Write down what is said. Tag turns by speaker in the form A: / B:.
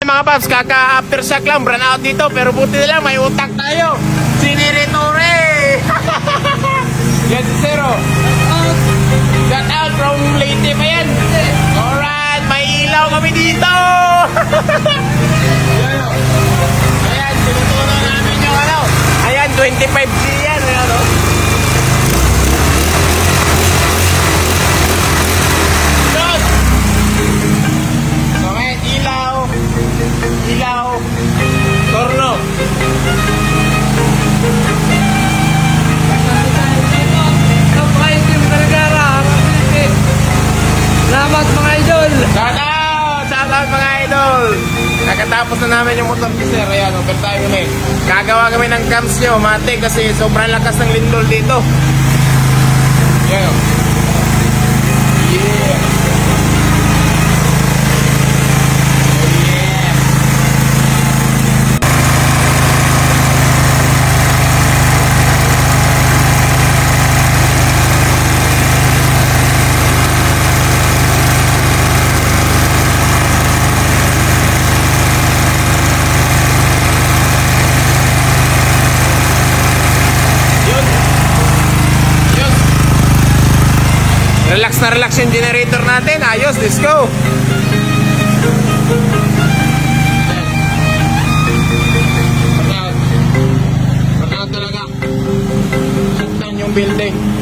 A: Mga paps, kaka-aftershock lang, brand out dito. Pero buti na lang, may utak tayo. Siniritore! Yan si Zero. Shout out from Leyte pa yan. Alright, may ilaw kami dito. Ayan, sinutunan namin yung ano. Ayan, 25G yan. Ayan, no? Yun. So, ayan, ilaw, torno.
B: Salamat mga idol!
A: Shout out mga idol! Nakatapos na namin yung motor ni Sir. Ayan, overtime kami. Gagawa kami ng cams nyo, mate, kasi sobrang lakas ng lindol dito. Ayan, oh. Yeah! Relax na relax yung generator natin. Ayos, let's go. Pagkaan talaga. Sundan yung building.